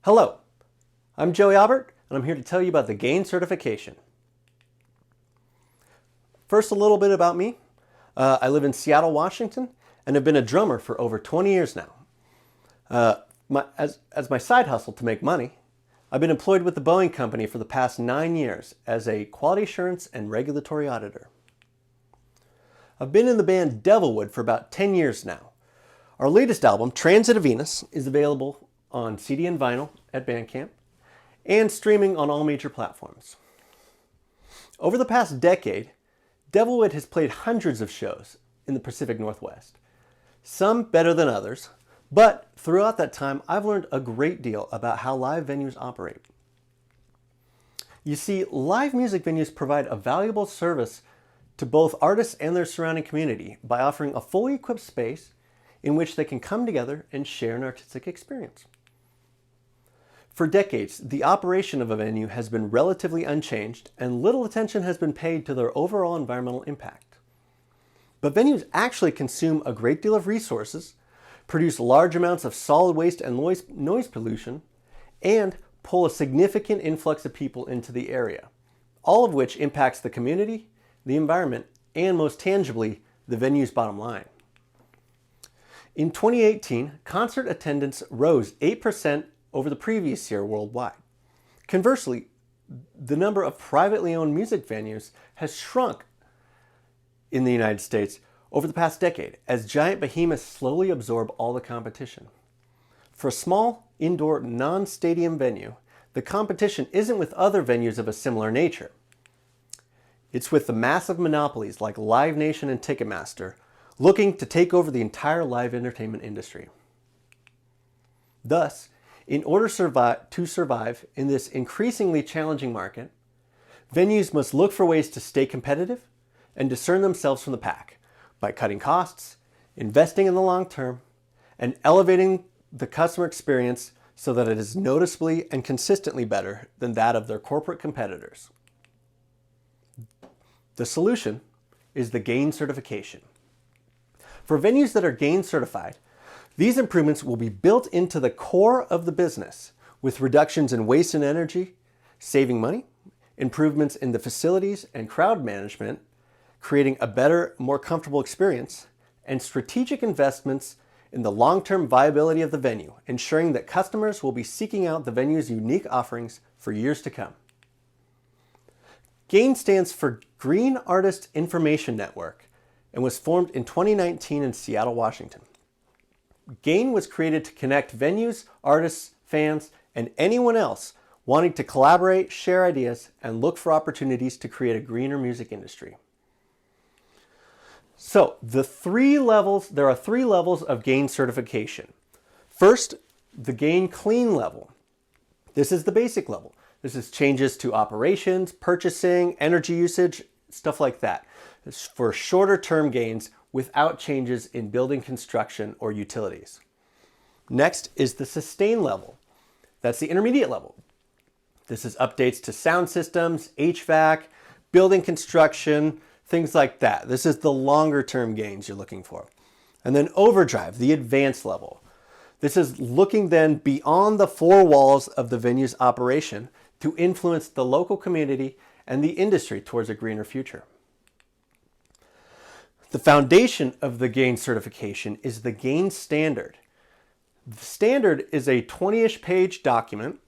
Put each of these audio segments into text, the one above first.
Hello, I'm Joey Aubert, and I'm here to tell you about the GAIN certification. First, a little bit about me. I live in Seattle, Washington, and have been a drummer for over 20 years now. As my side hustle to make money, I've been employed with the Boeing company for the past 9 years as a quality assurance and regulatory auditor. I've been in the band Devilwood for about 10 years now. Our latest album, Transit of Venus, is available on CD and vinyl at Bandcamp and streaming on all major platforms. Over the past decade, Devilwood has played hundreds of shows in the Pacific Northwest, some better than others, but throughout that time I've learned a great deal about how live venues operate. You see, live music venues provide a valuable service to both artists and their surrounding community by offering a fully equipped space in which they can come together and share an artistic experience. For decades, the operation of a venue has been relatively unchanged and little attention has been paid to their overall environmental impact. But venues actually consume a great deal of resources, produce large amounts of solid waste and noise pollution, and pull a significant influx of people into the area, all of which impacts the community, the environment, and most tangibly, the venue's bottom line. In 2018, concert attendance rose 8% over the previous year worldwide. Conversely, the number of privately owned music venues has shrunk in the United States over the past decade as giant behemoths slowly absorb all the competition. For a small, indoor, non-stadium venue, the competition isn't with other venues of a similar nature. It's with the massive monopolies like Live Nation and Ticketmaster looking to take over the entire live entertainment industry. Thus, in order to survive in this increasingly challenging market, venues must look for ways to stay competitive and discern themselves from the pack by cutting costs, investing in the long term, and elevating the customer experience so that it is noticeably and consistently better than that of their corporate competitors. The solution is the GAIN certification. For venues that are GAIN certified, these improvements will be built into the core of the business with reductions in waste and energy, saving money, improvements in the facilities and crowd management, creating a better, more comfortable experience, and strategic investments in the long-term viability of the venue, ensuring that customers will be seeking out the venue's unique offerings for years to come. GAIN stands for Green Artist Information Network and was formed in 2019 in Seattle, Washington. GAIN was created to connect venues, artists, fans, and anyone else wanting to collaborate, share ideas, and look for opportunities to create a greener music industry. So there are three levels of GAIN certification. First, the GAIN Clean level. This is the basic level. This is changes to operations, purchasing, energy usage, stuff like that. It's for shorter term gains without changes in building construction or utilities. Next is the Sustain level. That's the intermediate level. This is updates to sound systems, HVAC, building construction, things like that. This is the longer term gains you're looking for. And then Overdrive, the advanced level. This is looking then beyond the four walls of the venue's operation to influence the local community and the industry towards a greener future. The foundation of the GAIN certification is the GAIN standard. The standard is a 20-ish page document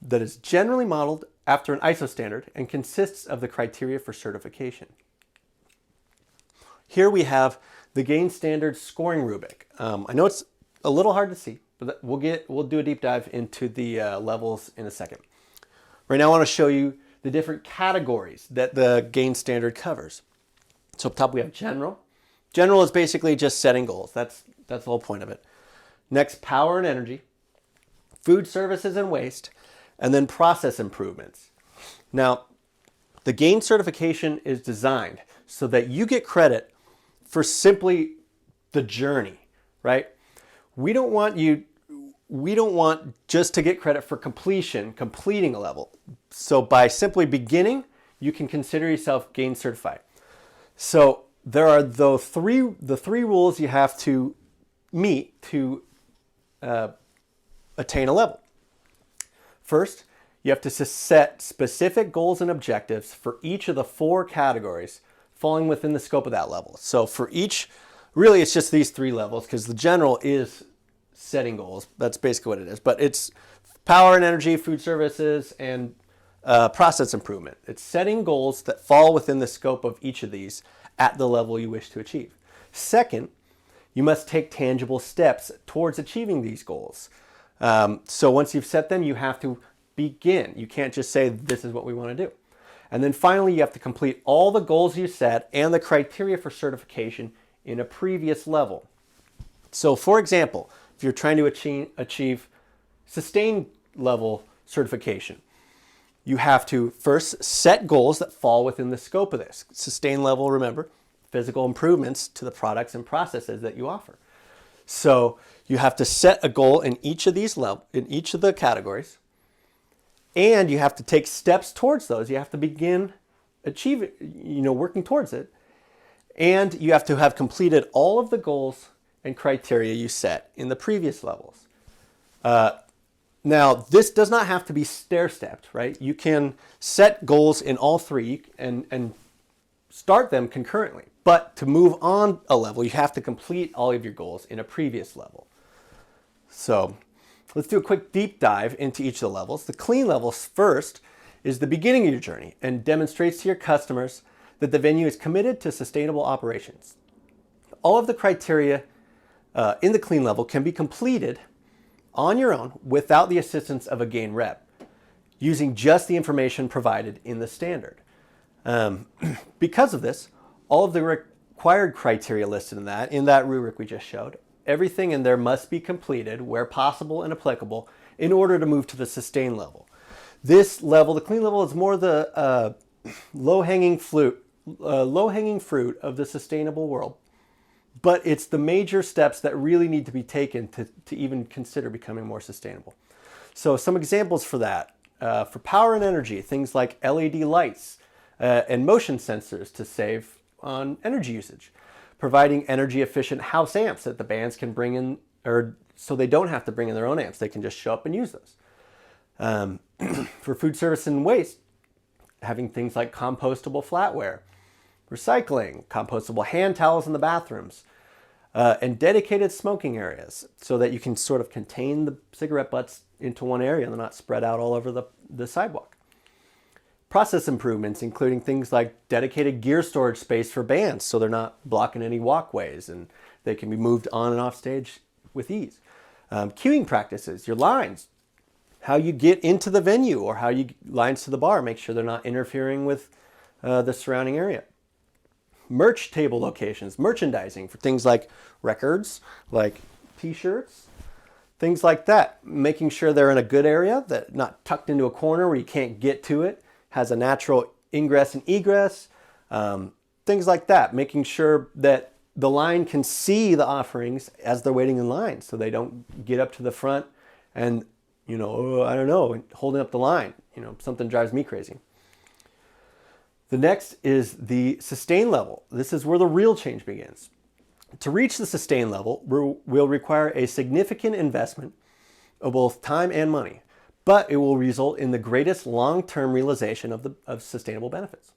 that is generally modeled after an ISO standard and consists of the criteria for certification. Here we have the GAIN standard scoring rubric. I know it's a little hard to see, but we'll do a deep dive into the levels in a second. Right now I want to show you the different categories that the GAIN standard covers. So up top we have general. General is basically just setting goals. That's the whole point of it. Next, power and energy, food services and waste, and then process improvements. Now, the GAIN certification is designed so that you get credit for simply the journey, right? We don't want just to get credit for completing a level. So by simply beginning, you can consider yourself GAIN certified. So there are the three rules you have to meet to attain a level. First, you have to set specific goals and objectives for each of the 4 categories falling within the scope of that level. So for each, really it's just these 3 levels, because the general is setting goals. That's basically what it is. But it's power and energy, food services, and process improvement. It's setting goals that fall within the scope of each of these at the level you wish to achieve. Second, you must take tangible steps towards achieving these goals. So once you've set them, you have to begin. You can't just say, this is what we want to do. And then finally, you have to complete all the goals you set and the criteria for certification in a previous level. So for example, if you're trying to achieve sustained level certification, you have to first set goals that fall within the scope of this. Sustained level, remember, physical improvements to the products and processes that you offer. So you have to set a goal in each of these in each of the categories, and you have to take steps towards those. You have to begin achieving, working towards it, and you have to have completed all of the goals and criteria you set in the previous levels. Now, this does not have to be stair-stepped, right? You can set goals in all 3 and start them concurrently. But to move on a level, you have to complete all of your goals in a previous level. So let's do a quick deep dive into each of the levels. The clean level first is the beginning of your journey and demonstrates to your customers that the venue is committed to sustainable operations. All of the criteria in the clean level can be completed on your own without the assistance of a GAIN rep, using just the information provided in the standard. Because of this, all of the required criteria listed in that rubric we just showed, everything in there must be completed where possible and applicable in order to move to the sustained level. This level, the clean level, is more the low-hanging fruit of the sustainable world. But it's the major steps that really need to be taken to even consider becoming more sustainable. So some examples for that, for power and energy, things like LED lights and motion sensors to save on energy usage, providing energy efficient house amps that the bands can bring in, or so they don't have to bring in their own amps, they can just show up and use those. For food service and waste, having things like compostable flatware, recycling, compostable hand towels in the bathrooms, and dedicated smoking areas so that you can sort of contain the cigarette butts into one area and they're not spread out all over the sidewalk. Process improvements, including things like dedicated gear storage space for bands so they're not blocking any walkways and they can be moved on and off stage with ease. Queuing practices, your lines, how you get into the venue or how you lines to the bar, make sure they're not interfering with the surrounding area. Merch table locations, merchandising for things like records, like t-shirts, things like that. Making sure they're in a good area, that not tucked into a corner where you can't get to it, has a natural ingress and egress, things like that. Making sure that the line can see the offerings as they're waiting in line so they don't get up to the front and, holding up the line. Something drives me crazy. The next is the sustain level. This is where the real change begins. To reach the sustain level will require a significant investment of both time and money, but it will result in the greatest long-term realization of sustainable benefits.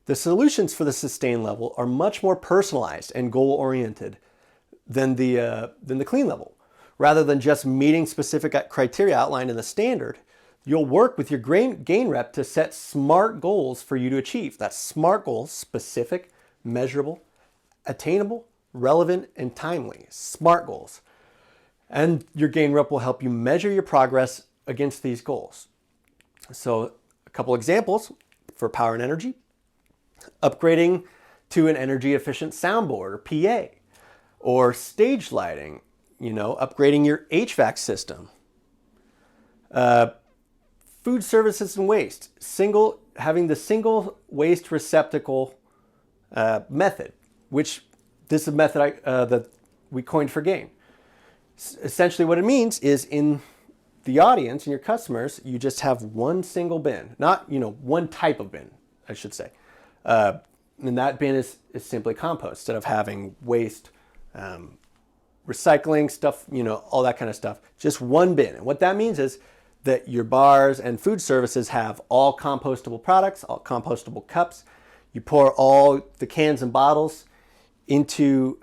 The solutions for the sustain level are much more personalized and goal-oriented than the clean level. Rather than just meeting specific criteria outlined in the standard, you'll work with your GAIN rep to set SMART goals for you to achieve. That's SMART goals: specific, measurable, attainable, relevant, and timely. SMART goals. And your GAIN rep will help you measure your progress against these goals. So a couple examples for power and energy: upgrading to an energy efficient soundboard or PA, or stage lighting, upgrading your HVAC system. Food services and waste, having the single waste receptacle method, which this is a method that we coined for GAIN. Essentially what it means is in the audience and your customers, you just have one single bin, not one type of bin, I should say. And that bin is simply compost instead of having waste, recycling stuff, all that kind of stuff. Just one bin. And what that means is that your bars and food services have all compostable products, all compostable cups. You pour all the cans and bottles into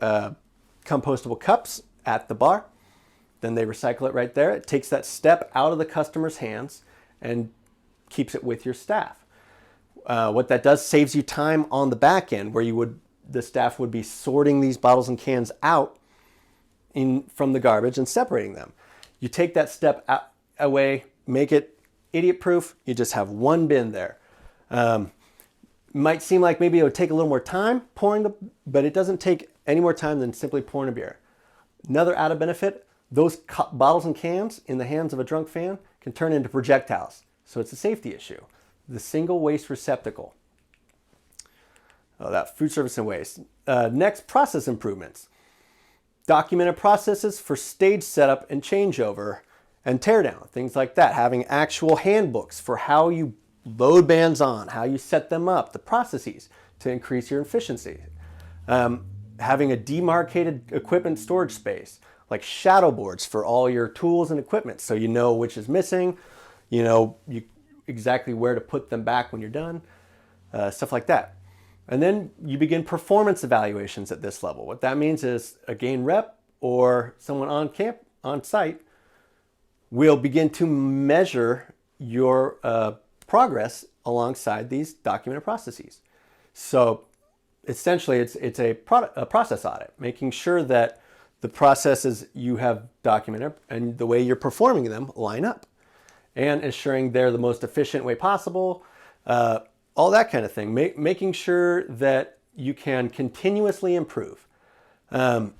compostable cups at the bar. Then they recycle it right there. It takes that step out of the customer's hands and keeps it with your staff. What that does, saves you time on the back end where the staff would be sorting these bottles and cans out from the garbage and separating them. You take that step away, make it idiot proof. You just have one bin there. Might seem like maybe it would take a little more time but it doesn't take any more time than simply pouring a beer. Another added benefit, those bottles and cans in the hands of a drunk fan can turn into projectiles. So it's a safety issue. The single waste receptacle. Oh, that food service and waste. Next, process improvements. Documented processes for stage setup and changeover and teardown, things like that. Having actual handbooks for how you load bands on, how you set them up, the processes to increase your efficiency. Having a demarcated equipment storage space, like shadow boards for all your tools and equipment, so you know which is missing, exactly where to put them back when you're done, stuff like that. And then you begin performance evaluations at this level. What that means is a GAIN rep or someone on site will begin to measure your progress alongside these documented processes. So essentially it's a process audit, making sure that the processes you have documented and the way you're performing them line up, and ensuring they're the most efficient way possible, all that kind of thing, making sure that you can continuously improve. A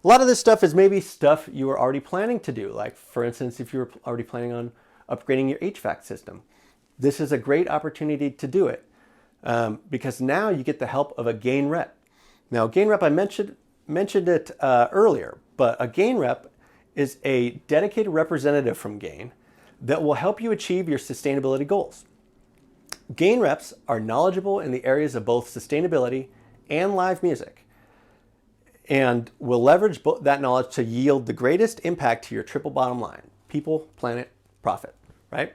lot of this stuff is maybe stuff you were already planning to do. Like, for instance, if you were already planning on upgrading your HVAC system, this is a great opportunity to do it, because now you get the help of a GAIN rep. Now, GAIN rep, I mentioned it earlier, but a GAIN rep is a dedicated representative from GAIN that will help you achieve your sustainability goals. GAIN reps are knowledgeable in the areas of both sustainability and live music, and will leverage that knowledge to yield the greatest impact to your triple bottom line: people, planet, profit, right?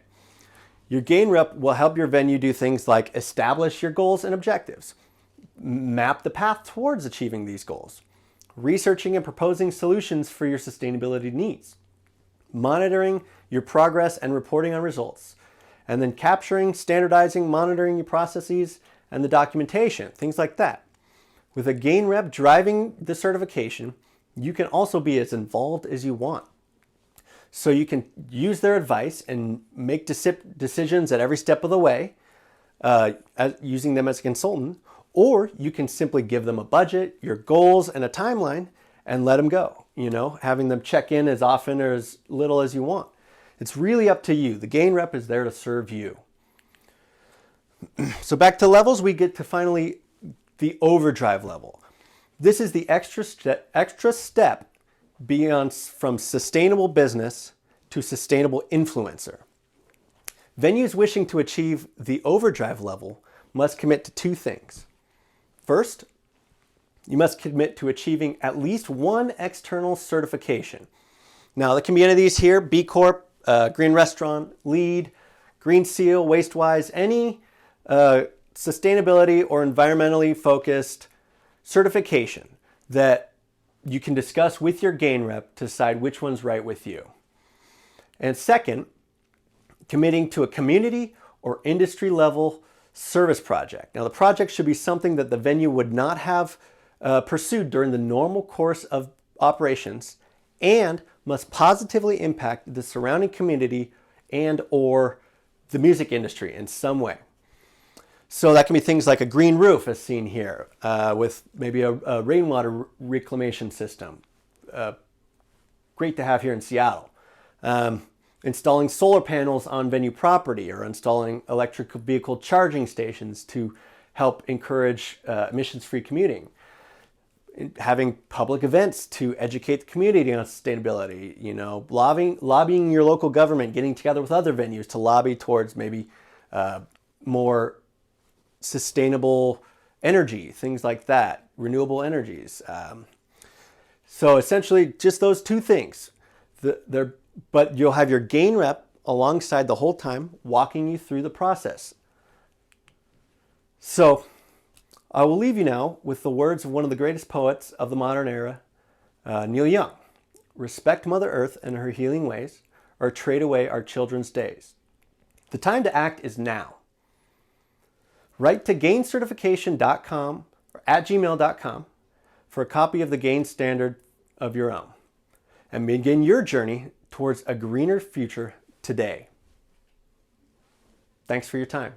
Your GAIN rep will help your venue do things like establish your goals and objectives, map the path towards achieving these goals, researching and proposing solutions for your sustainability needs, monitoring your progress and reporting on results, and then capturing, standardizing, monitoring your processes and the documentation, things like that. With a GAIN rep driving the certification, you can also be as involved as you want. So you can use their advice and make decisions at every step of the way, using them as a consultant, or you can simply give them a budget, your goals, and a timeline and let them go, having them check in as often or as little as you want. It's really up to you. The GAIN rep is there to serve you. So back to levels, we get to finally the overdrive level. This is the extra step beyond from sustainable business to sustainable influencer. Venues wishing to achieve the overdrive level must commit to two things. First, you must commit to achieving at least one external certification. Now, there can be any of these here: B Corp, Green Restaurant, LEED, Green Seal, WasteWise, any sustainability or environmentally focused certification that you can discuss with your GAIN rep to decide which one's right with you. And second, committing to a community or industry level service project. Now, the project should be something that the venue would not have pursued during the normal course of operations, and must positively impact the surrounding community and or the music industry in some way. So that can be things like a green roof, as seen here, with maybe a rainwater reclamation system. Great to have here in Seattle. Installing solar panels on venue property, or installing electric vehicle charging stations to help encourage emissions-free commuting. Having public events to educate the community on sustainability, lobbying your local government, getting together with other venues to lobby towards maybe more sustainable energy, things like that, renewable energies. So essentially just those two things. But you'll have your GAIN rep alongside the whole time, walking you through the process. So I will leave you now with the words of one of the greatest poets of the modern era, Neil Young. Respect Mother Earth and her healing ways, or trade away our children's days. The time to act is now. Write to GAINCertification.com or @gmail.com for a copy of the GAIN standard of your own, and begin your journey towards a greener future today. Thanks for your time.